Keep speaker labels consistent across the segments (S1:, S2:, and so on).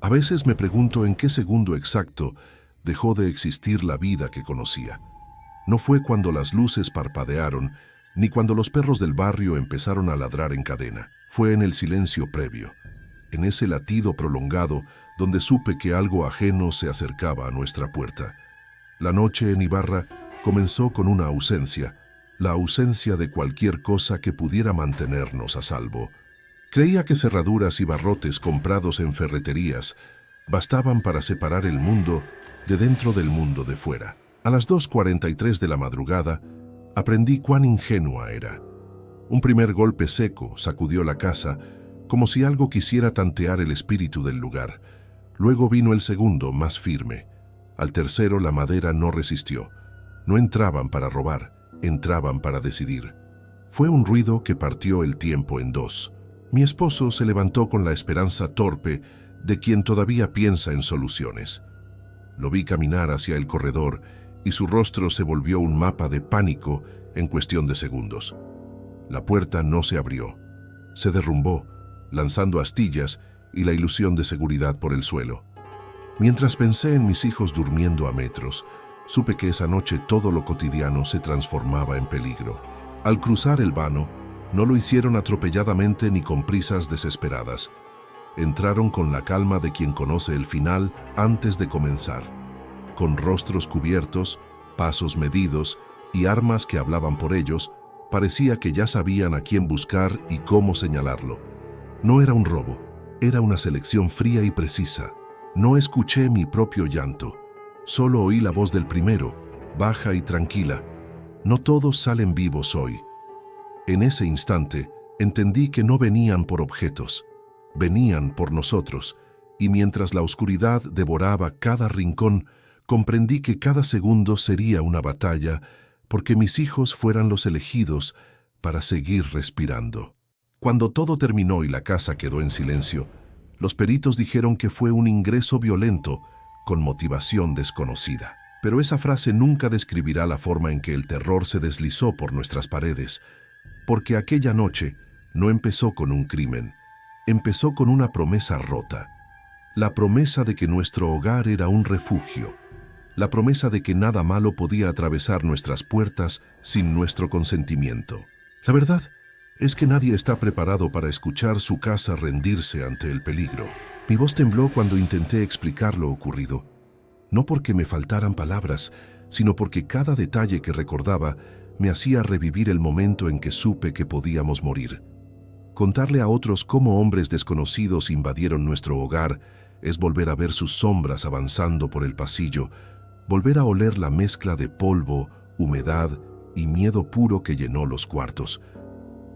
S1: A veces me pregunto en qué segundo exacto dejó de existir la vida que conocía. No fue cuando las luces parpadearon, ni cuando los perros del barrio empezaron a ladrar en cadena. Fue en el silencio previo, en ese latido prolongado donde supe que algo ajeno se acercaba a nuestra puerta. La noche en Ibarra comenzó con una ausencia, la ausencia de cualquier cosa que pudiera mantenernos a salvo. Creía que cerraduras y barrotes comprados en ferreterías bastaban para separar el mundo de dentro del mundo de fuera. A las 2:43 de la madrugada, aprendí cuán ingenua era. Un primer golpe seco sacudió la casa, como si algo quisiera tantear el espíritu del lugar. Luego vino el segundo, más firme. Al tercero la madera no resistió. No entraban para robar, entraban para decidir. Fue un ruido que partió el tiempo en dos. Mi esposo se levantó con la esperanza torpe de quien todavía piensa en soluciones. Lo vi caminar hacia el corredor y su rostro se volvió un mapa de pánico en cuestión de segundos. La puerta no se abrió. Se derrumbó, lanzando astillas y la ilusión de seguridad por el suelo. Mientras pensé en mis hijos durmiendo a metros, supe que esa noche todo lo cotidiano se transformaba en peligro. Al cruzar el vano, no lo hicieron atropelladamente ni con prisas desesperadas. Entraron con la calma de quien conoce el final antes de comenzar, con rostros cubiertos, pasos medidos y armas que hablaban por ellos. Parecía que ya sabían a quién buscar y cómo señalarlo. No era un robo, era una selección fría y precisa. No escuché mi propio llanto, solo oí la voz del primero, baja y tranquila. No todos salen vivos hoy. En ese instante, entendí que no venían por objetos, venían por nosotros, y mientras la oscuridad devoraba cada rincón, comprendí que cada segundo sería una batalla, porque mis hijos fueran los elegidos para seguir respirando. Cuando todo terminó y la casa quedó en silencio, los peritos dijeron que fue un ingreso violento con motivación desconocida. Pero esa frase nunca describirá la forma en que el terror se deslizó por nuestras paredes, porque aquella noche no empezó con un crimen, empezó con una promesa rota. La promesa de que nuestro hogar era un refugio, la promesa de que nada malo podía atravesar nuestras puertas sin nuestro consentimiento. La verdad es que nadie está preparado para escuchar su casa rendirse ante el peligro. Mi voz tembló cuando intenté explicar lo ocurrido. No porque me faltaran palabras, sino porque cada detalle que recordaba me hacía revivir el momento en que supe que podíamos morir. Contarle a otros cómo hombres desconocidos invadieron nuestro hogar es volver a ver sus sombras avanzando por el pasillo, volver a oler la mezcla de polvo, humedad y miedo puro que llenó los cuartos.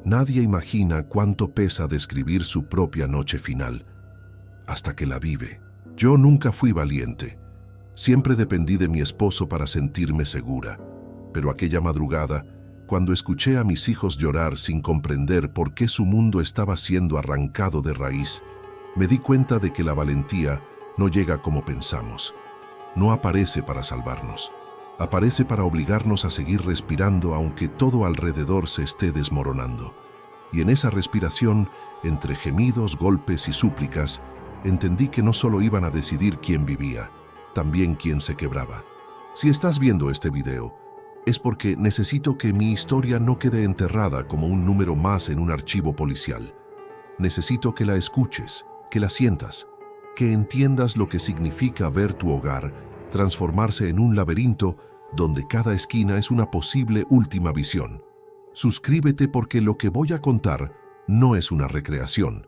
S1: Nadie imagina cuánto pesa describir su propia noche final, hasta que la vive. Yo nunca fui valiente. Siempre dependí de mi esposo para sentirme segura. Pero aquella madrugada, cuando escuché a mis hijos llorar sin comprender por qué su mundo estaba siendo arrancado de raíz, me di cuenta de que la valentía no llega como pensamos. No aparece para salvarnos. Aparece para obligarnos a seguir respirando aunque todo alrededor se esté desmoronando. Y en esa respiración, entre gemidos, golpes y súplicas, entendí que no solo iban a decidir quién vivía, también quién se quebraba. Si estás viendo este video, es porque necesito que mi historia no quede enterrada como un número más en un archivo policial. Necesito que la escuches, que la sientas, que entiendas lo que significa ver tu hogar transformarse en un laberinto donde cada esquina es una posible última visión. Suscríbete porque lo que voy a contar no es una recreación,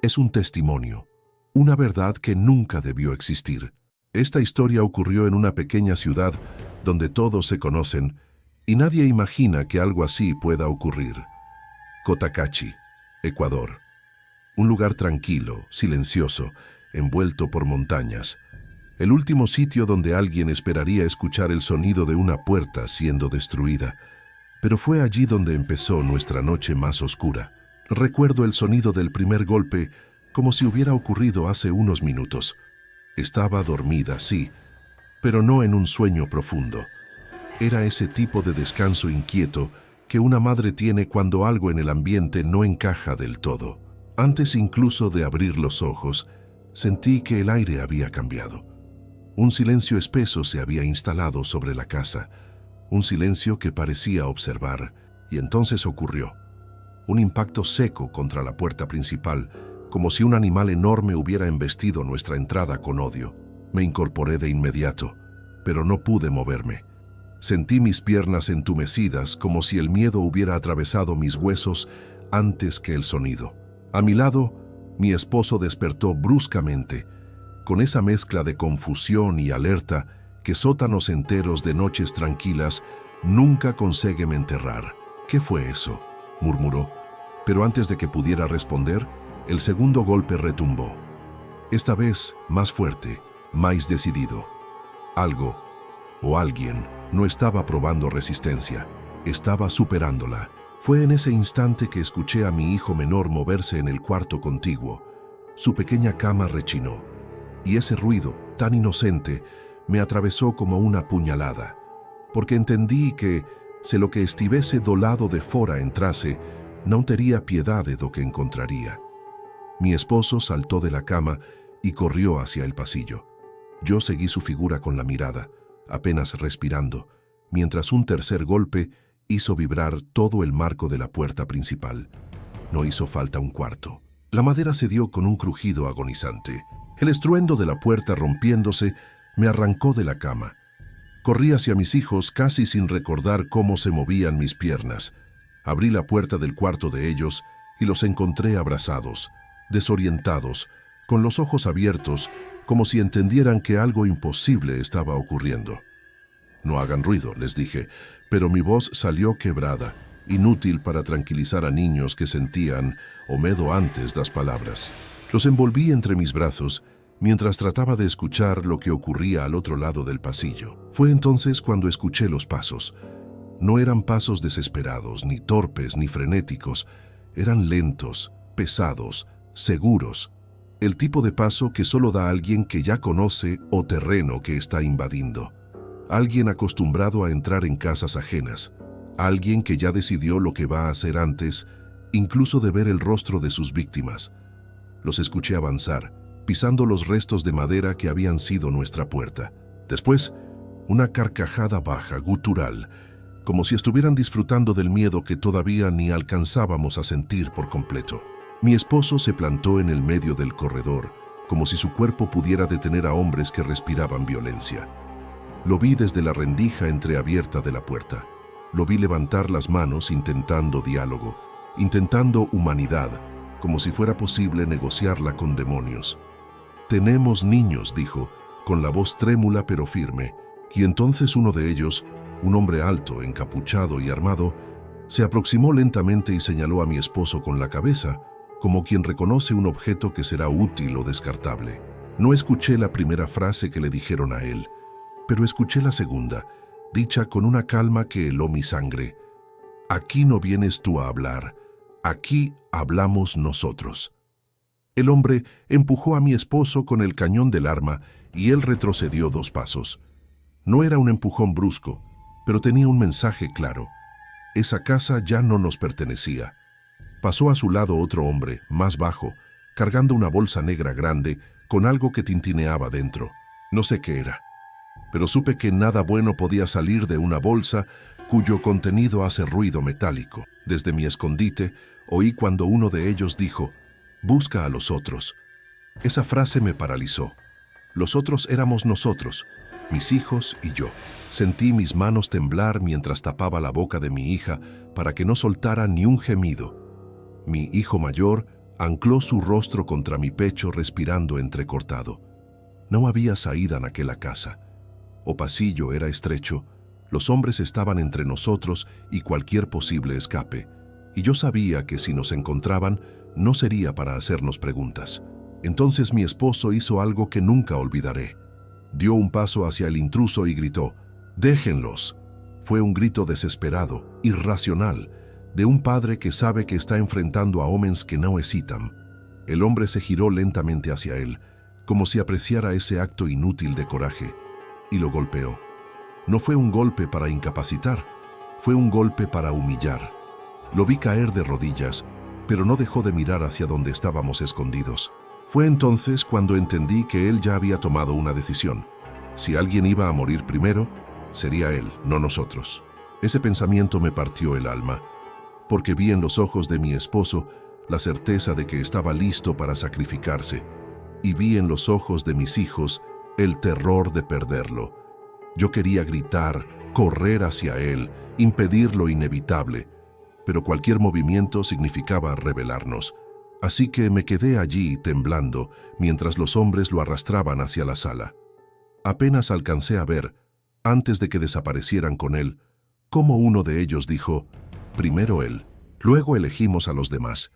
S1: es un testimonio, una verdad que nunca debió existir. Esta historia ocurrió en una pequeña ciudad donde todos se conocen y nadie imagina que algo así pueda ocurrir. Cotacachi, Ecuador. Un lugar tranquilo, silencioso, envuelto por montañas. El último sitio donde alguien esperaría escuchar el sonido de una puerta siendo destruida. Pero fue allí donde empezó nuestra noche más oscura. Recuerdo el sonido del primer golpe como si hubiera ocurrido hace unos minutos. Estaba dormida, sí, pero no en un sueño profundo. Era ese tipo de descanso inquieto que una madre tiene cuando algo en el ambiente no encaja del todo. Antes incluso de abrir los ojos, Sentí que el aire había cambiado. Un silencio espeso se había instalado sobre la casa, un silencio que parecía observar, y entonces ocurrió. Un impacto seco contra la puerta principal, como si un animal enorme hubiera embestido nuestra entrada con odio. Me incorporé de inmediato, pero no pude moverme. Sentí mis piernas entumecidas, como si el miedo hubiera atravesado mis huesos antes que el sonido. A mi lado, mi esposo despertó bruscamente, con esa mezcla de confusión y alerta que sótanos enteros de noches tranquilas nunca consiguen enterrar. «¿Qué fue eso?», murmuró, pero antes de que pudiera responder, el segundo golpe retumbó. Esta vez más fuerte, más decidido. Algo, o alguien, no estaba probando resistencia, estaba superándola. Fue en ese instante que escuché a mi hijo menor moverse en el cuarto contiguo. Su pequeña cama rechinó, y ese ruido, tan inocente, me atravesó como una puñalada, porque entendí que, se lo que estivese do lado de fora entrase, non tería piedade do que encontraría. Mi esposo saltó de la cama y corrió hacia el pasillo. Yo seguí su figura con la mirada, apenas respirando, mientras un tercer golpe hizo vibrar todo el marco de la puerta principal. No hizo falta un cuarto. La madera cedió con un crujido agonizante. El estruendo de la puerta rompiéndose me arrancó de la cama. Corrí hacia mis hijos casi sin recordar cómo se movían mis piernas. Abrí la puerta del cuarto de ellos y los encontré abrazados, desorientados, con los ojos abiertos, como si entendieran que algo imposible estaba ocurriendo. «No hagan ruido», les dije, pero mi voz salió quebrada, inútil para tranquilizar a niños que sentían o medo antes las palabras. Los envolví entre mis brazos mientras trataba de escuchar lo que ocurría al otro lado del pasillo. Fue entonces cuando escuché los pasos. No eran pasos desesperados, ni torpes, ni frenéticos. Eran lentos, pesados, seguros. El tipo de paso que solo da alguien que ya conoce o terreno que está invadiendo. Alguien acostumbrado a entrar en casas ajenas. Alguien que ya decidió lo que va a hacer antes, incluso de ver el rostro de sus víctimas. Los escuché avanzar, pisando los restos de madera que habían sido nuestra puerta. Después, una carcajada baja, gutural, como si estuvieran disfrutando del miedo que todavía ni alcanzábamos a sentir por completo. Mi esposo se plantó en el medio del corredor, como si su cuerpo pudiera detener a hombres que respiraban violencia. Lo vi desde la rendija entreabierta de la puerta. Lo vi levantar las manos intentando diálogo, intentando humanidad, como si fuera posible negociarla con demonios. «Tenemos niños», dijo, con la voz trémula pero firme, y entonces uno de ellos, un hombre alto, encapuchado y armado, se aproximó lentamente y señaló a mi esposo con la cabeza, como quien reconoce un objeto que será útil o descartable. No escuché la primera frase que le dijeron a él, pero escuché la segunda, dicha con una calma que heló mi sangre. «Aquí no vienes tú a hablar, aquí hablamos nosotros». El hombre empujó a mi esposo con el cañón del arma y él retrocedió 2 pasos. No era un empujón brusco, pero tenía un mensaje claro. Esa casa ya no nos pertenecía. Pasó a su lado otro hombre, más bajo, cargando una bolsa negra grande con algo que tintineaba dentro. No sé qué era, pero supe que nada bueno podía salir de una bolsa cuyo contenido hace ruido metálico. Desde mi escondite, oí cuando uno de ellos dijo: «Busca a los otros». Esa frase me paralizó. Los otros éramos nosotros, mis hijos y yo. Sentí mis manos temblar mientras tapaba la boca de mi hija para que no soltara ni un gemido. Mi hijo mayor ancló su rostro contra mi pecho respirando entrecortado. No había salida en aquella casa. O pasillo era estrecho, los hombres estaban entre nosotros y cualquier posible escape, y yo sabía que si nos encontraban no sería para hacernos preguntas. Entonces mi esposo hizo algo que nunca olvidaré. Dio un paso hacia el intruso y gritó: «¡Déjenlos!». Fue un grito desesperado, irracional, de un padre que sabe que está enfrentando a hombres que no hesitan. El hombre se giró lentamente hacia él, como si apreciara ese acto inútil de coraje, y lo golpeó. No fue un golpe para incapacitar, fue un golpe para humillar. Lo vi caer de rodillas, pero no dejó de mirar hacia donde estábamos escondidos. Fue entonces cuando entendí que él ya había tomado una decisión. Si alguien iba a morir primero, sería él, no nosotros. Ese pensamiento me partió el alma, porque vi en los ojos de mi esposo la certeza de que estaba listo para sacrificarse, y vi en los ojos de mis hijos el terror de perderlo. Yo quería gritar, correr hacia él, impedir lo inevitable, pero cualquier movimiento significaba rebelarnos. Así que me quedé allí temblando mientras los hombres lo arrastraban hacia la sala. Apenas alcancé a ver, antes de que desaparecieran con él, cómo uno de ellos dijo, primero él, luego elegimos a los demás.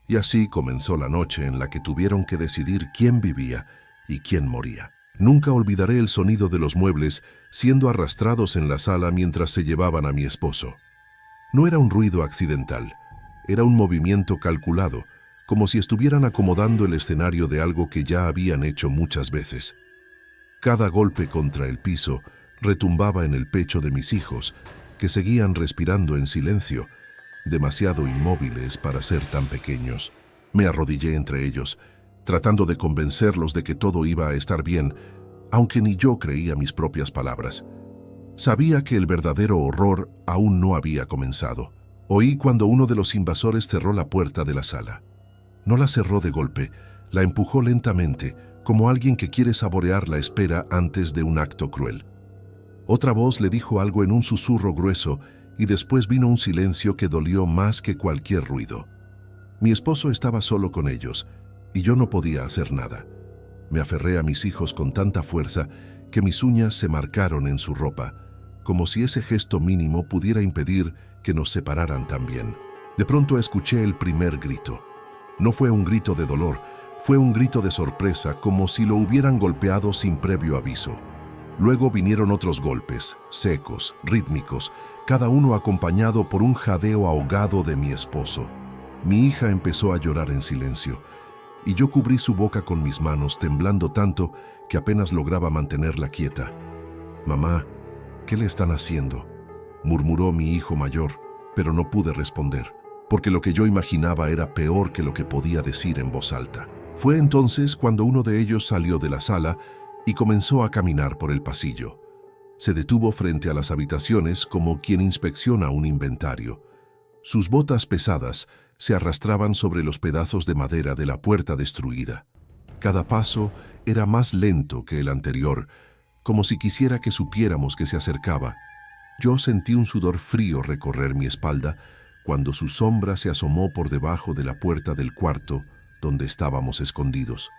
S1: Y así comenzó la noche en la que tuvieron que decidir quién vivía y quién moría. Nunca olvidaré el sonido de los muebles siendo arrastrados en la sala mientras se llevaban a mi esposo. No era un ruido accidental, era un movimiento calculado, como si estuvieran acomodando el escenario de algo que ya habían hecho muchas veces. Cada golpe contra el piso retumbaba en el pecho de mis hijos, que seguían respirando en silencio, demasiado inmóviles para ser tan pequeños. Me arrodillé entre ellos, tratando de convencerlos de que todo iba a estar bien, aunque ni yo creía mis propias palabras. Sabía que el verdadero horror aún no había comenzado. Oí cuando uno de los invasores cerró la puerta de la sala. No la cerró de golpe, la empujó lentamente, como alguien que quiere saborear la espera antes de un acto cruel. Otra voz le dijo algo en un susurro grueso y después vino un silencio que dolió más que cualquier ruido. Mi esposo estaba solo con ellos y yo no podía hacer nada. Me aferré a mis hijos con tanta fuerza que mis uñas se marcaron en su ropa, como si ese gesto mínimo pudiera impedir que nos separaran también. De pronto escuché el primer grito. No fue un grito de dolor, fue un grito de sorpresa, como si lo hubieran golpeado sin previo aviso. Luego vinieron otros golpes, secos, rítmicos, cada uno acompañado por un jadeo ahogado de mi esposo. Mi hija empezó a llorar en silencio, y yo cubrí su boca con mis manos, temblando tanto que apenas lograba mantenerla quieta. «Mamá, ¿qué le están haciendo?», murmuró mi hijo mayor, pero no pude responder, porque lo que yo imaginaba era peor que lo que podía decir en voz alta. Fue entonces cuando uno de ellos salió de la sala y comenzó a caminar por el pasillo. Se detuvo frente a las habitaciones como quien inspecciona un inventario. Sus botas pesadas se arrastraban sobre los pedazos de madera de la puerta destruida. Cada paso era más lento que el anterior, como si quisiera que supiéramos que se acercaba. Yo sentí un sudor frío recorrer mi espalda cuando su sombra se asomó por debajo de la puerta del cuarto donde estábamos escondidos.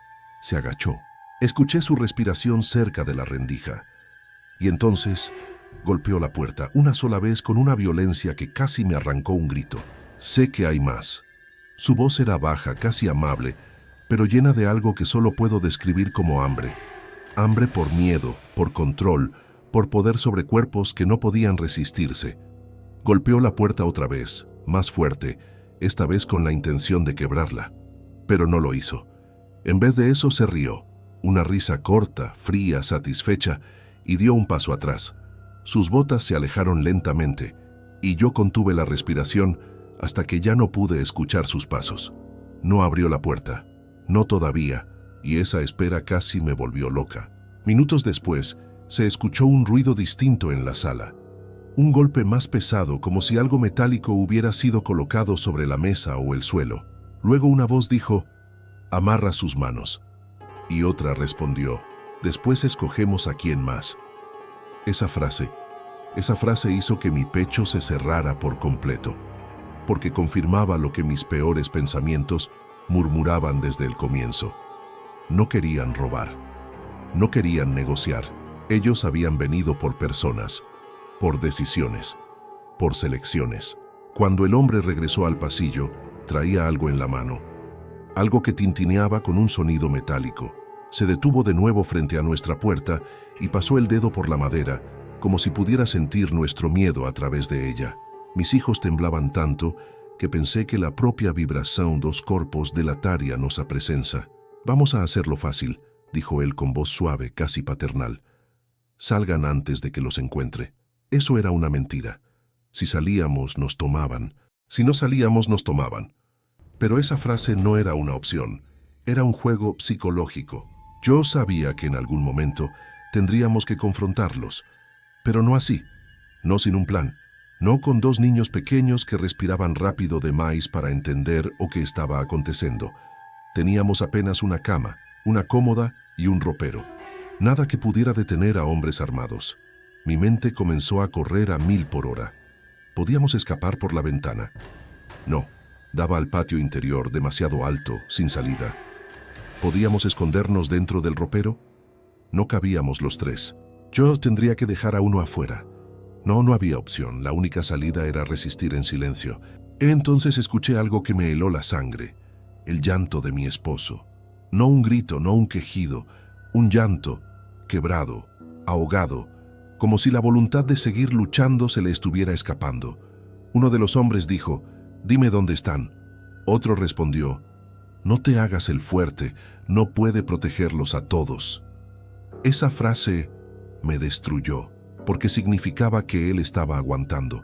S1: Se agachó. Escuché su respiración cerca de la rendija. Y entonces golpeó la puerta una sola vez con una violencia que casi me arrancó un grito. «Sé que hay más». Su voz era baja, casi amable, pero llena de algo que solo puedo describir como hambre. Hambre por miedo, por control, por poder sobre cuerpos que no podían resistirse. Golpeó la puerta otra vez, más fuerte, esta vez con la intención de quebrarla. Pero no lo hizo. En vez de eso se rió, una risa corta, fría, satisfecha, y dio un paso atrás. Sus botas se alejaron lentamente, y yo contuve la respiración hasta que ya no pude escuchar sus pasos. No abrió la puerta, no todavía, y esa espera casi me volvió loca. Minutos después, se escuchó un ruido distinto en la sala. Un golpe más pesado, como si algo metálico hubiera sido colocado sobre la mesa o el suelo. Luego una voz dijo, «Amarra sus manos». Y otra respondió, «Después escogemos a quién más». Esa frase hizo que mi pecho se cerrara por completo, porque confirmaba lo que mis peores pensamientos murmuraban desde el comienzo. No querían robar, no querían negociar. Ellos habían venido por personas, por decisiones, por selecciones. Cuando el hombre regresó al pasillo, traía algo en la mano, algo que tintineaba con un sonido metálico. Se detuvo de nuevo frente a nuestra puerta y pasó el dedo por la madera, como si pudiera sentir nuestro miedo a través de ella. Mis hijos temblaban tanto que pensé que la propia vibración dos corpos delataria nuestra presencia. «Vamos a hacerlo fácil», dijo él con voz suave, casi paternal. «Salgan antes de que los encuentre». Eso era una mentira. Si salíamos, nos tomaban. Si no salíamos, nos tomaban. Pero esa frase no era una opción. Era un juego psicológico. Yo sabía que en algún momento tendríamos que confrontarlos, pero no así, no sin un plan, no con dos niños pequeños que respiraban rápido de más para entender o qué estaba aconteciendo. Teníamos apenas una cama, una cómoda y un ropero. Nada que pudiera detener a hombres armados. Mi mente comenzó a correr a 1000 por hora. ¿Podíamos escapar por la ventana? No, daba al patio interior, demasiado alto, sin salida. ¿Podíamos escondernos dentro del ropero? No cabíamos los tres. Yo tendría que dejar a uno afuera. No había opción. La única salida era resistir en silencio. Entonces escuché algo que me heló la sangre. El llanto de mi esposo. No un grito, no un quejido. Un llanto, quebrado, ahogado, como si la voluntad de seguir luchando se le estuviera escapando. Uno de los hombres dijo, «Dime dónde están». Otro respondió, «No te hagas el fuerte, no puede protegerlos a todos». Esa frase me destruyó, porque significaba que él estaba aguantando,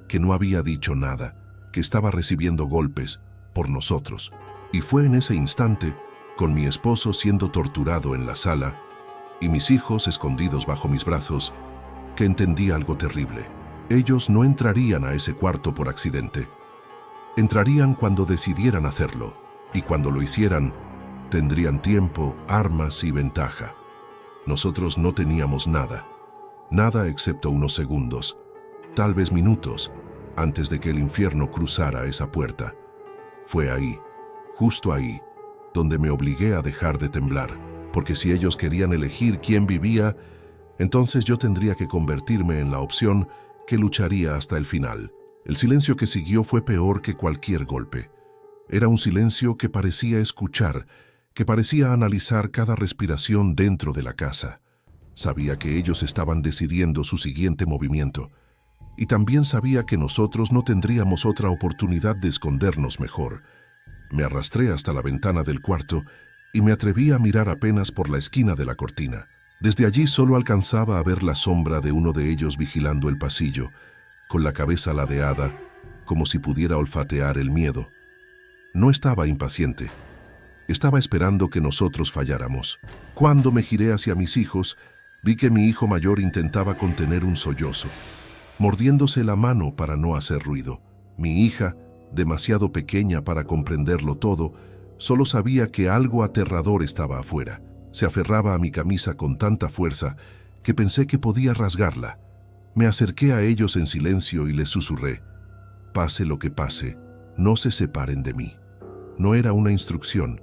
S1: que no había dicho nada, que estaba recibiendo golpes por nosotros. Y fue en ese instante, con mi esposo siendo torturado en la sala y mis hijos escondidos bajo mis brazos, que entendí algo terrible. Ellos no entrarían a ese cuarto por accidente. Entrarían cuando decidieran hacerlo, y cuando lo hicieran, tendrían tiempo, armas y ventaja. Nosotros no teníamos nada, nada excepto unos segundos, tal vez minutos, antes de que el infierno cruzara esa puerta. Fue ahí, justo ahí, donde me obligué a dejar de temblar, porque si ellos querían elegir quién vivía, entonces yo tendría que convertirme en la opción que lucharía hasta el final. El silencio que siguió fue peor que cualquier golpe. Era un silencio que parecía escuchar, que parecía analizar cada respiración dentro de la casa. Sabía que ellos estaban decidiendo su siguiente movimiento, y también sabía que nosotros no tendríamos otra oportunidad de escondernos mejor. Me arrastré hasta la ventana del cuarto y me atreví a mirar apenas por la esquina de la cortina. Desde allí solo alcanzaba a ver la sombra de uno de ellos vigilando el pasillo, con la cabeza ladeada, como si pudiera olfatear el miedo. No estaba impaciente. Estaba esperando que nosotros falláramos. Cuando me giré hacia mis hijos, vi que mi hijo mayor intentaba contener un sollozo, mordiéndose la mano para no hacer ruido. Mi hija, demasiado pequeña para comprenderlo todo, solo sabía que algo aterrador estaba afuera. Se aferraba a mi camisa con tanta fuerza que pensé que podía rasgarla. Me acerqué a ellos en silencio y les susurré, «Pase lo que pase, no se separen de mí». No era una instrucción,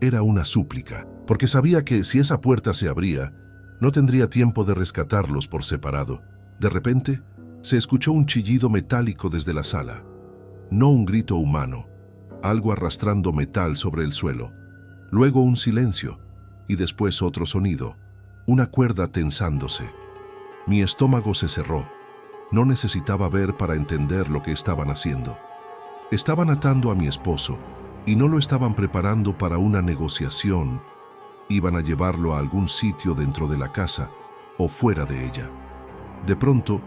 S1: era una súplica, porque sabía que si esa puerta se abría, no tendría tiempo de rescatarlos por separado. De repente, se escuchó un chillido metálico desde la sala. No un grito humano, algo arrastrando metal sobre el suelo. Luego un silencio, y después otro sonido, una cuerda tensándose. Mi estómago se cerró. No necesitaba ver para entender lo que estaban haciendo. Estaban atando a mi esposo, y no lo estaban preparando para una negociación. Iban a llevarlo a algún sitio dentro de la casa o fuera de ella. De pronto,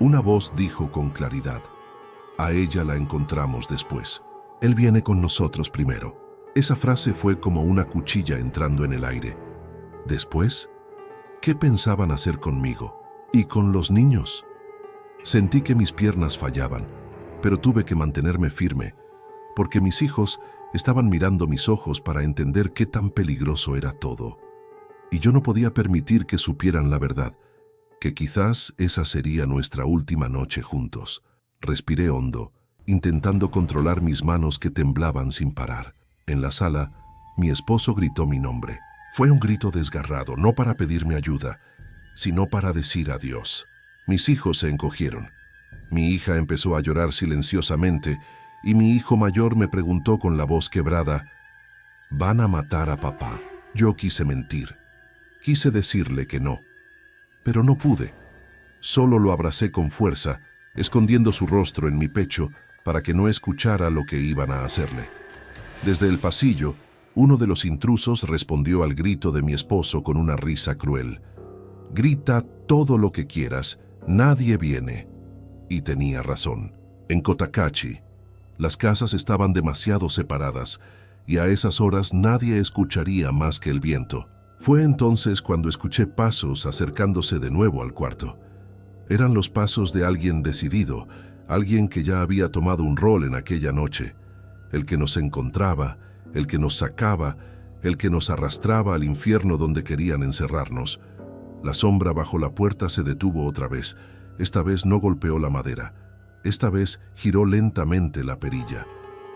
S1: una voz dijo con claridad, «A ella la encontramos después. Él viene con nosotros primero». Esa frase fue como una cuchilla entrando en el aire. ¿Después? ¿Qué pensaban hacer conmigo? ¿Y con los niños? Sentí que mis piernas fallaban, pero tuve que mantenerme firme, porque mis hijos estaban mirando mis ojos para entender qué tan peligroso era todo. Y yo no podía permitir que supieran la verdad, que quizás esa sería nuestra última noche juntos. Respiré hondo, intentando controlar mis manos que temblaban sin parar. En la sala, mi esposo gritó mi nombre. Fue un grito desgarrado, no para pedirme ayuda, sino para decir adiós. Mis hijos se encogieron. Mi hija empezó a llorar silenciosamente y mi hijo mayor me preguntó con la voz quebrada, «¿Van a matar a papá?» Yo quise mentir. Quise decirle que no, pero no pude. Solo lo abracé con fuerza, escondiendo su rostro en mi pecho para que no escuchara lo que iban a hacerle. Desde el pasillo, uno de los intrusos respondió al grito de mi esposo con una risa cruel. «Grita todo lo que quieras, nadie viene». Y tenía razón. En Cotacachi, las casas estaban demasiado separadas y a esas horas nadie escucharía más que el viento. Fue entonces cuando escuché pasos acercándose de nuevo al cuarto. Eran los pasos de alguien decidido, alguien que ya había tomado un rol en aquella noche, el que nos encontraba, el que nos sacaba, el que nos arrastraba al infierno donde querían encerrarnos. La sombra bajo la puerta se detuvo otra vez. Esta vez no golpeó la madera. Esta vez giró lentamente la perilla.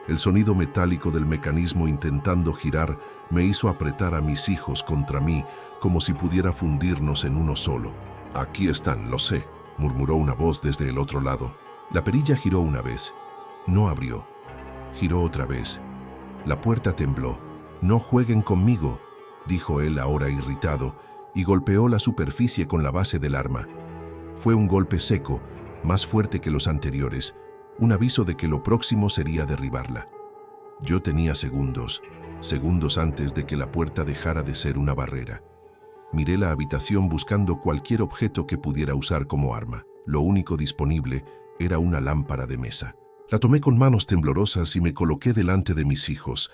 S1: El sonido metálico del mecanismo intentando girar me hizo apretar a mis hijos contra mí, como si pudiera fundirnos en uno solo. «Aquí están, lo sé», murmuró una voz desde el otro lado. La perilla giró una vez. No abrió. Giró otra vez. La puerta tembló. «No jueguen conmigo», dijo él ahora irritado, y golpeó la superficie con la base del arma. Fue un golpe seco, más fuerte que los anteriores, un aviso de que lo próximo sería derribarla. Yo tenía segundos antes de que la puerta dejara de ser una barrera. Miré la habitación buscando cualquier objeto que pudiera usar como arma. Lo único disponible era una lámpara de mesa. La tomé con manos temblorosas y me coloqué delante de mis hijos,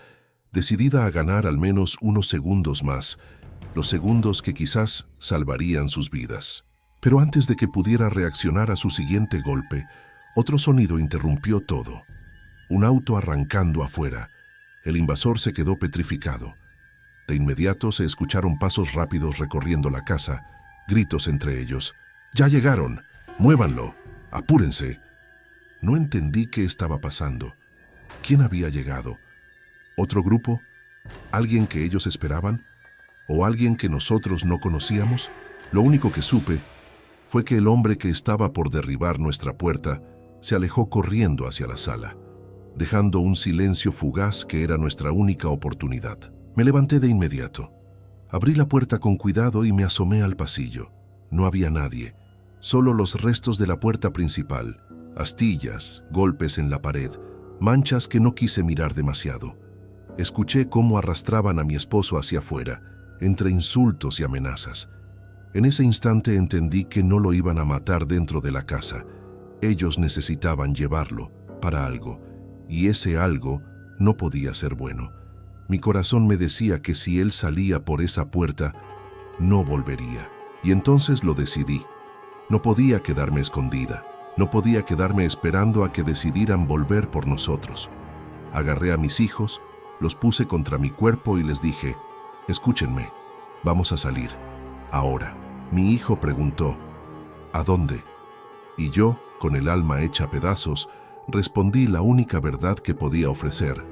S1: decidida a ganar al menos unos segundos más, los segundos que quizás salvarían sus vidas. Pero antes de que pudiera reaccionar a su siguiente golpe, otro sonido interrumpió todo. Un auto arrancando afuera. El invasor se quedó petrificado. De inmediato se escucharon pasos rápidos recorriendo la casa, gritos entre ellos. «¡Ya llegaron! ¡Muévanlo! ¡Apúrense!». No entendí qué estaba pasando. ¿Quién había llegado? ¿Otro grupo? ¿Alguien que ellos esperaban? ¿O alguien que nosotros no conocíamos? Lo único que supe fue que el hombre que estaba por derribar nuestra puerta se alejó corriendo hacia la sala, dejando un silencio fugaz que era nuestra única oportunidad. Me levanté de inmediato. Abrí la puerta con cuidado y me asomé al pasillo. No había nadie, solo los restos de la puerta principal, astillas, golpes en la pared, manchas que no quise mirar demasiado. Escuché cómo arrastraban a mi esposo hacia afuera, entre insultos y amenazas. En ese instante entendí que no lo iban a matar dentro de la casa. Ellos necesitaban llevarlo para algo, y ese algo no podía ser bueno. Mi corazón me decía que si él salía por esa puerta, no volvería. Y entonces lo decidí. No podía quedarme escondida. No podía quedarme esperando a que decidieran volver por nosotros. Agarré a mis hijos, los puse contra mi cuerpo y les dije: «Escúchenme, vamos a salir. Ahora». Mi hijo preguntó: «¿A dónde?». Y yo, con el alma hecha pedazos, respondí la única verdad que podía ofrecer: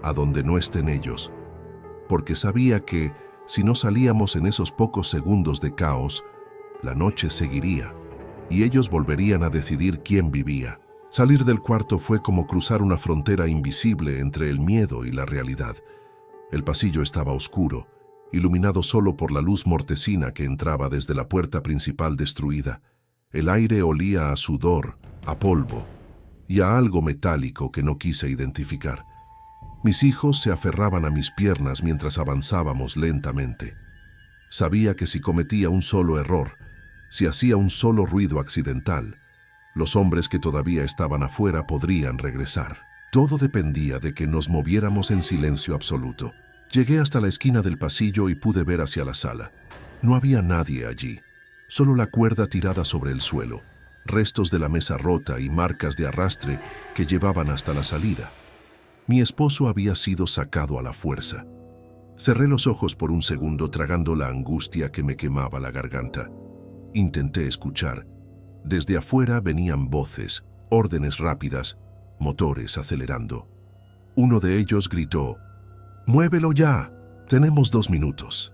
S1: «A donde no estén ellos». Porque sabía que, si no salíamos en esos pocos segundos de caos, la noche seguiría, y ellos volverían a decidir quién vivía. Salir del cuarto fue como cruzar una frontera invisible entre el miedo y la realidad. El pasillo estaba oscuro, iluminado solo por la luz mortecina que entraba desde la puerta principal destruida. El aire olía a sudor, a polvo y a algo metálico que no quise identificar. Mis hijos se aferraban a mis piernas mientras avanzábamos lentamente. Sabía que si cometía un solo error, si hacía un solo ruido accidental, los hombres que todavía estaban afuera podrían regresar. Todo dependía de que nos moviéramos en silencio absoluto. Llegué hasta la esquina del pasillo y pude ver hacia la sala. No había nadie allí, solo la cuerda tirada sobre el suelo, restos de la mesa rota y marcas de arrastre que llevaban hasta la salida. Mi esposo había sido sacado a la fuerza. Cerré los ojos por un segundo tragando la angustia que me quemaba la garganta. Intenté escuchar. Desde afuera venían voces, órdenes rápidas, motores acelerando. Uno de ellos gritó: «¡Muévelo ya! Tenemos 2 minutos».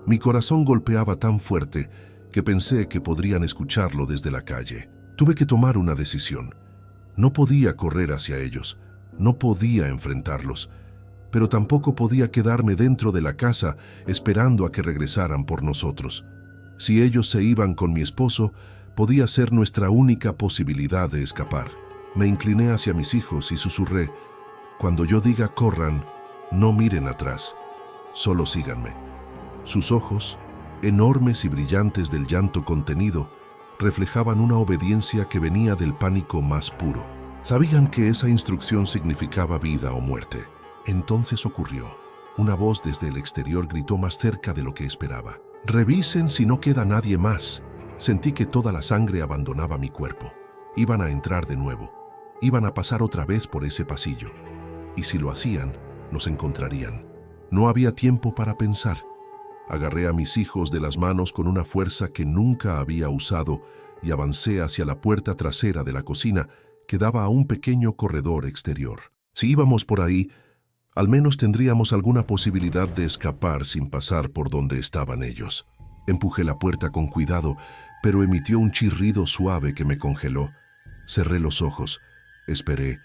S1: Mi corazón golpeaba tan fuerte que pensé que podrían escucharlo desde la calle. Tuve que tomar una decisión. No podía correr hacia ellos, no podía enfrentarlos, pero tampoco podía quedarme dentro de la casa esperando a que regresaran por nosotros. Si ellos se iban con mi esposo, podía ser nuestra única posibilidad de escapar. Me incliné hacia mis hijos y susurré: «Cuando yo diga corran, no miren atrás, solo síganme». Sus ojos, enormes y brillantes del llanto contenido, reflejaban una obediencia que venía del pánico más puro. Sabían que esa instrucción significaba vida o muerte. Entonces ocurrió. Una voz desde el exterior gritó más cerca de lo que esperaba. «Revisen si no queda nadie más». Sentí que toda la sangre abandonaba mi cuerpo. Iban a entrar de nuevo. Iban a pasar otra vez por ese pasillo. Y si lo hacían, nos encontrarían. No había tiempo para pensar. Agarré a mis hijos de las manos con una fuerza que nunca había usado y avancé hacia la puerta trasera de la cocina que daba a un pequeño corredor exterior. Si íbamos por ahí, al menos tendríamos alguna posibilidad de escapar sin pasar por donde estaban ellos. Empujé la puerta con cuidado, pero emitió un chirrido suave que me congeló. Cerré los ojos, esperé.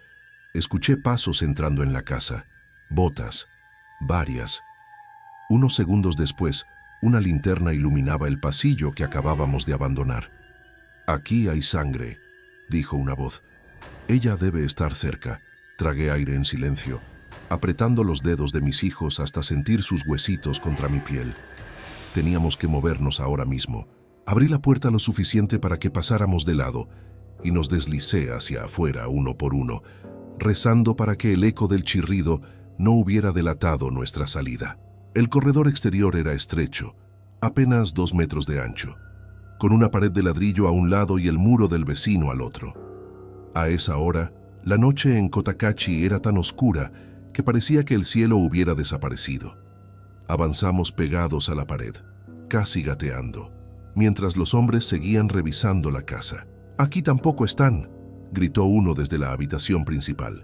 S1: Escuché pasos entrando en la casa. Botas, varias. Unos segundos después, una linterna iluminaba el pasillo que acabábamos de abandonar. «Aquí hay sangre», dijo una voz. «Ella debe estar cerca». Tragué aire en silencio, apretando los dedos de mis hijos hasta sentir sus huesitos contra mi piel. Teníamos que movernos ahora mismo. Abrí la puerta lo suficiente para que pasáramos de lado y nos deslicé hacia afuera uno por uno, rezando para que el eco del chirrido no hubiera delatado nuestra salida. El corredor exterior era estrecho, apenas 2 metros de ancho, con una pared de ladrillo a un lado y el muro del vecino al otro. A esa hora, la noche en Cotacachi era tan oscura que parecía que el cielo hubiera desaparecido. Avanzamos pegados a la pared, casi gateando, mientras los hombres seguían revisando la casa. «Aquí tampoco están», gritó uno desde la habitación principal.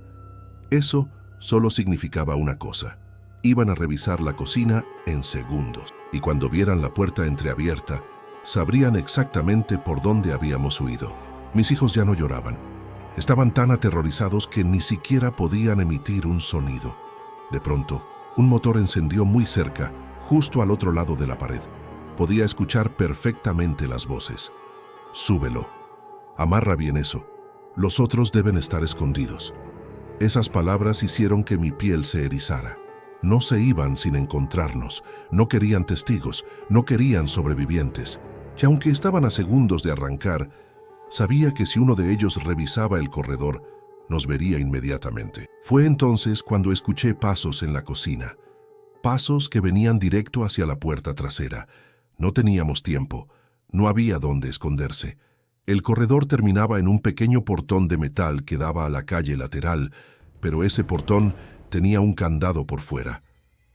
S1: Eso solo significaba una cosa. Iban a revisar la cocina en segundos, y cuando vieran la puerta entreabierta, sabrían exactamente por dónde habíamos huido. Mis hijos ya no lloraban. Estaban tan aterrorizados que ni siquiera podían emitir un sonido. De pronto, un motor encendió muy cerca, justo al otro lado de la pared. Podía escuchar perfectamente las voces. «Súbelo. Amarra bien eso. Los otros deben estar escondidos». Esas palabras hicieron que mi piel se erizara. No se iban sin encontrarnos, no querían testigos, no querían sobrevivientes. Y aunque estaban a segundos de arrancar, sabía que si uno de ellos revisaba el corredor, nos vería inmediatamente. Fue entonces cuando escuché pasos en la cocina. Pasos que venían directo hacia la puerta trasera. No teníamos tiempo. No había dónde esconderse. El corredor terminaba en un pequeño portón de metal que daba a la calle lateral, pero ese portón tenía un candado por fuera.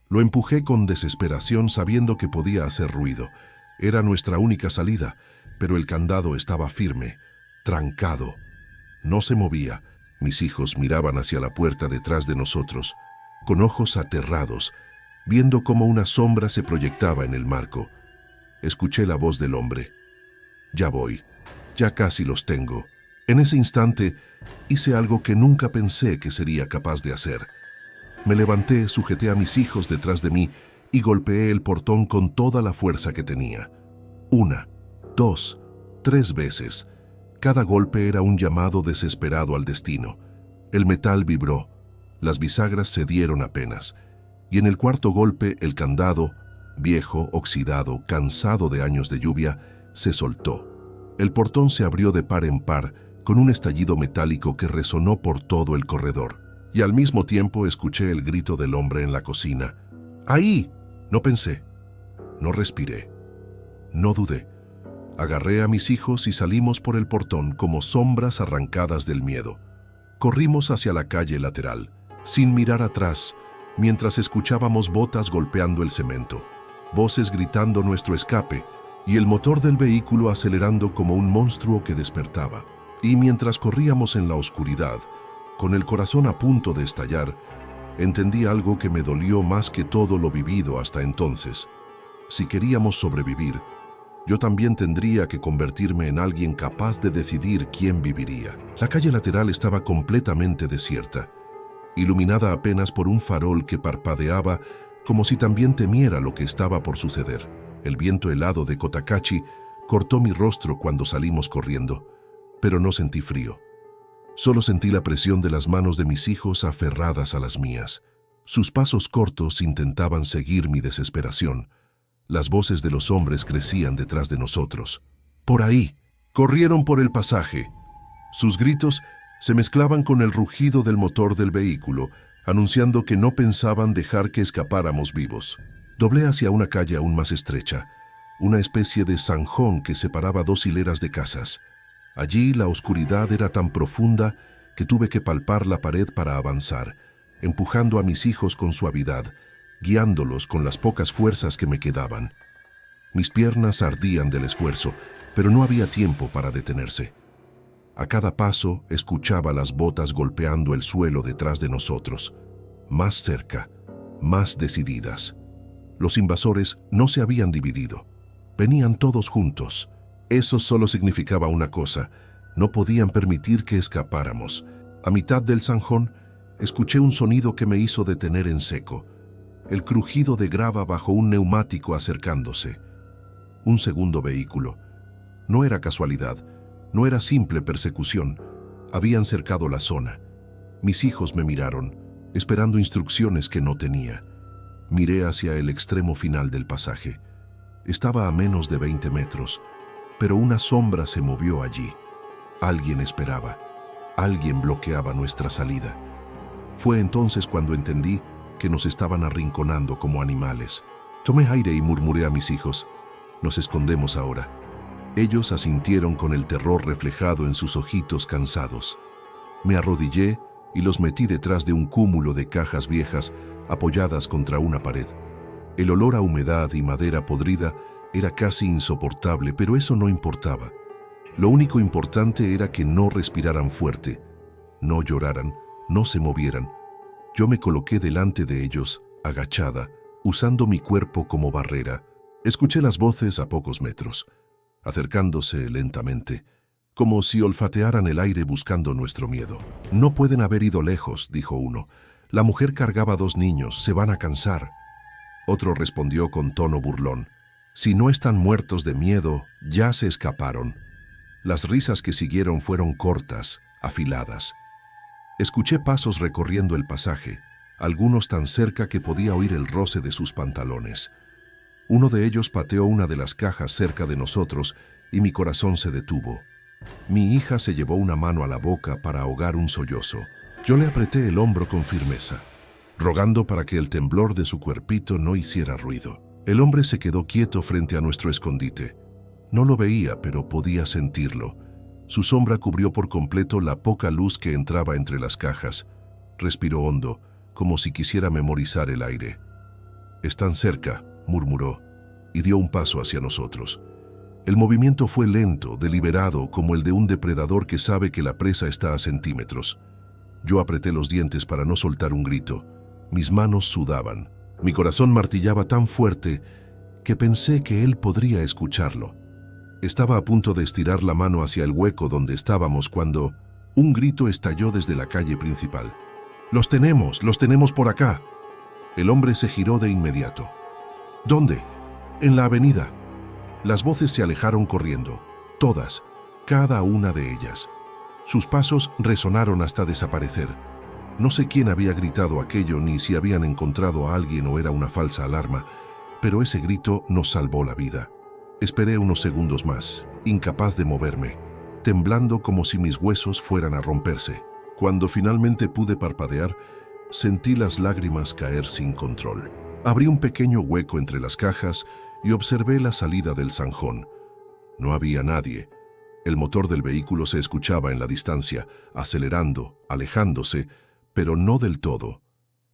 S1: Lo empujé con desesperación sabiendo que podía hacer ruido. Era nuestra única salida, pero el candado estaba firme, trancado. No se movía. Mis hijos miraban hacia la puerta detrás de nosotros, con ojos aterrados, viendo cómo una sombra se proyectaba en el marco. Escuché la voz del hombre. «Ya voy. Ya casi los tengo». En ese instante, hice algo que nunca pensé que sería capaz de hacer. Me levanté, sujeté a mis hijos detrás de mí y golpeé el portón con toda la fuerza que tenía. 1, 2, 3 veces. Cada golpe era un llamado desesperado al destino. El metal vibró, las bisagras cedieron apenas, y en el cuarto golpe el candado, viejo, oxidado, cansado de años de lluvia, se soltó. El portón se abrió de par en par, con un estallido metálico que resonó por todo el corredor. Y al mismo tiempo escuché el grito del hombre en la cocina. «¡Ahí!». No pensé, no respiré, no dudé. Agarré a mis hijos y salimos por el portón como sombras arrancadas del miedo. Corrimos hacia la calle lateral, sin mirar atrás, mientras escuchábamos botas golpeando el cemento, voces gritando nuestro escape y el motor del vehículo acelerando como un monstruo que despertaba. Y mientras corríamos en la oscuridad, con el corazón a punto de estallar, entendí algo que me dolió más que todo lo vivido hasta entonces. Si queríamos sobrevivir, yo también tendría que convertirme en alguien capaz de decidir quién viviría. La calle lateral estaba completamente desierta, iluminada apenas por un farol que parpadeaba como si también temiera lo que estaba por suceder. El viento helado de Cotacachi cortó mi rostro cuando salimos corriendo, pero no sentí frío. Solo sentí la presión de las manos de mis hijos aferradas a las mías. Sus pasos cortos intentaban seguir mi desesperación. Las voces de los hombres crecían detrás de nosotros. «¡Por ahí!». Corrieron por el pasaje. Sus gritos se mezclaban con el rugido del motor del vehículo, anunciando que no pensaban dejar que escapáramos vivos. Doblé hacia una calle aún más estrecha, una especie de zanjón que separaba dos hileras de casas. Allí la oscuridad era tan profunda que tuve que palpar la pared para avanzar, empujando a mis hijos con suavidad, guiándolos con las pocas fuerzas que me quedaban. Mis piernas ardían del esfuerzo, pero no había tiempo para detenerse. A cada paso escuchaba las botas golpeando el suelo detrás de nosotros, más cerca, más decididas. Los invasores no se habían dividido, venían todos juntos. Eso solo significaba una cosa: no podían permitir que escapáramos. A mitad del zanjón, escuché un sonido que me hizo detener en seco, el crujido de grava bajo un neumático acercándose. Un segundo vehículo. No era casualidad, no era simple persecución. Habían cercado la zona. Mis hijos me miraron, esperando instrucciones que no tenía. Miré hacia el extremo final del pasaje. Estaba a menos de 20 metros, pero una sombra se movió allí. Alguien esperaba. Alguien bloqueaba nuestra salida. Fue entonces cuando entendí que nos estaban arrinconando como animales. Tomé aire y murmuré a mis hijos: nos escondemos ahora. Ellos asintieron con el terror reflejado en sus ojitos cansados. Me arrodillé y los metí detrás de un cúmulo de cajas viejas apoyadas contra una pared. El olor a humedad y madera podrida era casi insoportable, pero eso no importaba. Lo único importante era que no respiraran fuerte, no lloraran, no se movieran. Yo me coloqué delante de ellos, agachada, usando mi cuerpo como barrera. Escuché las voces a pocos metros, acercándose lentamente, como si olfatearan el aire buscando nuestro miedo. «No pueden haber ido lejos», dijo uno. «La mujer cargaba 2 niños, se van a cansar». Otro respondió con tono burlón: «Si no están muertos de miedo, ya se escaparon». Las risas que siguieron fueron cortas, afiladas. Escuché pasos recorriendo el pasaje, algunos tan cerca que podía oír el roce de sus pantalones. Uno de ellos pateó una de las cajas cerca de nosotros y mi corazón se detuvo. Mi hija se llevó una mano a la boca para ahogar un sollozo. Yo le apreté el hombro con firmeza, rogando para que el temblor de su cuerpito no hiciera ruido. El hombre se quedó quieto frente a nuestro escondite. No lo veía, pero podía sentirlo. Su sombra cubrió por completo la poca luz que entraba entre las cajas. Respiró hondo, como si quisiera memorizar el aire. «Están cerca», murmuró, y dio un paso hacia nosotros. El movimiento fue lento, deliberado, como el de un depredador que sabe que la presa está a centímetros. Yo apreté los dientes para no soltar un grito. Mis manos sudaban. Mi corazón martillaba tan fuerte que pensé que él podría escucharlo. Estaba a punto de estirar la mano hacia el hueco donde estábamos cuando un grito estalló desde la calle principal. Los tenemos por acá». El hombre se giró de inmediato. «¿Dónde?» «En la avenida». Las voces se alejaron corriendo, todas, cada una de ellas. Sus pasos resonaron hasta desaparecer. No sé quién había gritado aquello, ni si habían encontrado a alguien o era una falsa alarma, pero ese grito nos salvó la vida. Esperé unos segundos más, incapaz de moverme, temblando como si mis huesos fueran a romperse. Cuando finalmente pude parpadear, sentí las lágrimas caer sin control. Abrí un pequeño hueco entre las cajas y observé la salida del zanjón. No había nadie. El motor del vehículo se escuchaba en la distancia, acelerando, alejándose, pero no del todo.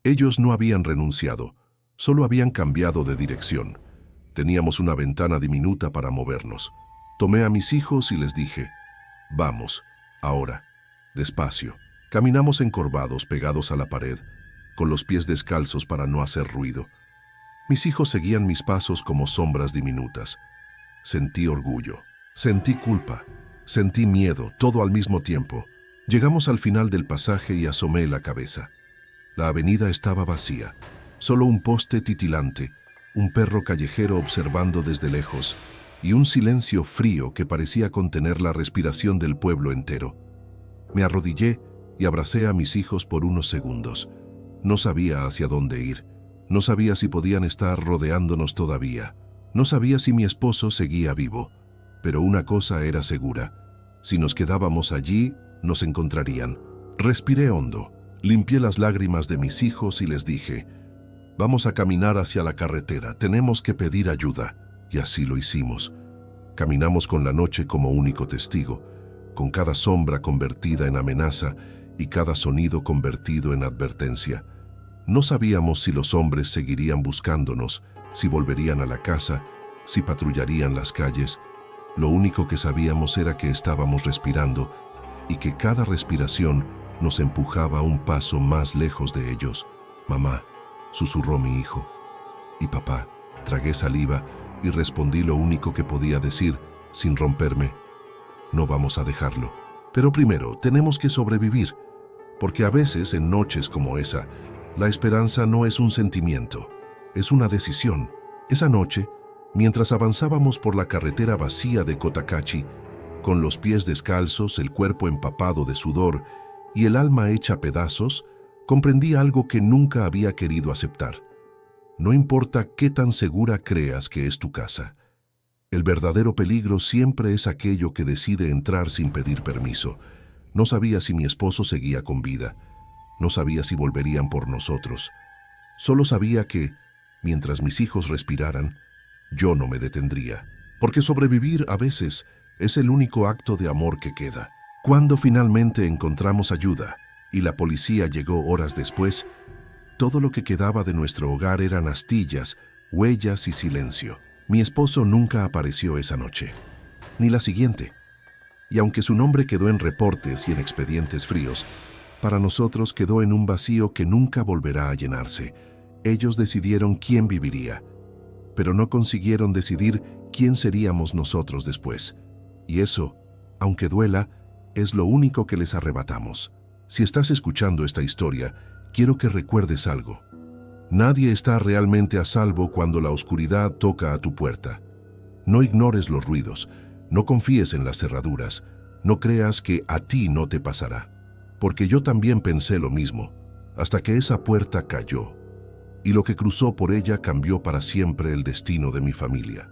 S1: Ellos no habían renunciado, solo habían cambiado de dirección. Teníamos una ventana diminuta para movernos. Tomé a mis hijos y les dije: «Vamos, ahora, despacio». Caminamos encorvados, pegados a la pared, con los pies descalzos para no hacer ruido. Mis hijos seguían mis pasos como sombras diminutas. Sentí orgullo, sentí culpa, sentí miedo, todo al mismo tiempo. Llegamos al final del pasaje y asomé la cabeza. La avenida estaba vacía, solo un poste titilante, un perro callejero observando desde lejos, y un silencio frío que parecía contener la respiración del pueblo entero. Me arrodillé y abracé a mis hijos por unos segundos. No sabía hacia dónde ir. No sabía si podían estar rodeándonos todavía. No sabía si mi esposo seguía vivo. Pero una cosa era segura: si nos quedábamos allí, nos encontrarían. Respiré hondo. Limpié las lágrimas de mis hijos y les dije, vamos a caminar hacia la carretera, tenemos que pedir ayuda. Y así lo hicimos. Caminamos con la noche como único testigo, con cada sombra convertida en amenaza y cada sonido convertido en advertencia. No sabíamos si los hombres seguirían buscándonos, si volverían a la casa, si patrullarían las calles. Lo único que sabíamos era que estábamos respirando y que cada respiración nos empujaba un paso más lejos de ellos. Mamá, susurró mi hijo. Y papá, tragué saliva y respondí lo único que podía decir, sin romperme. No vamos a dejarlo. Pero primero tenemos que sobrevivir, porque a veces en noches como esa, la esperanza no es un sentimiento, es una decisión. Esa noche, mientras avanzábamos por la carretera vacía de Cotacachi, con los pies descalzos, el cuerpo empapado de sudor y el alma hecha pedazos, comprendí algo que nunca había querido aceptar. No importa qué tan segura creas que es tu casa, el verdadero peligro siempre es aquello que decide entrar sin pedir permiso. No sabía si mi esposo seguía con vida, no sabía si volverían por nosotros. Solo sabía que, mientras mis hijos respiraran, yo no me detendría, porque sobrevivir a veces es el único acto de amor que queda. Cuando finalmente encontramos ayuda y la policía llegó horas después, todo lo que quedaba de nuestro hogar eran astillas, huellas y silencio. Mi esposo nunca apareció esa noche, ni la siguiente. Y aunque su nombre quedó en reportes y en expedientes fríos, para nosotros quedó en un vacío que nunca volverá a llenarse. Ellos decidieron quién viviría, pero no consiguieron decidir quién seríamos nosotros después. Y eso, aunque duela, es lo único que les arrebatamos. Si estás escuchando esta historia, quiero que recuerdes algo. Nadie está realmente a salvo cuando la oscuridad toca a tu puerta. No ignores los ruidos, no confíes en las cerraduras, no creas que a ti no te pasará. Porque yo también pensé lo mismo, hasta que esa puerta cayó, y lo que cruzó por ella cambió para siempre el destino de mi familia.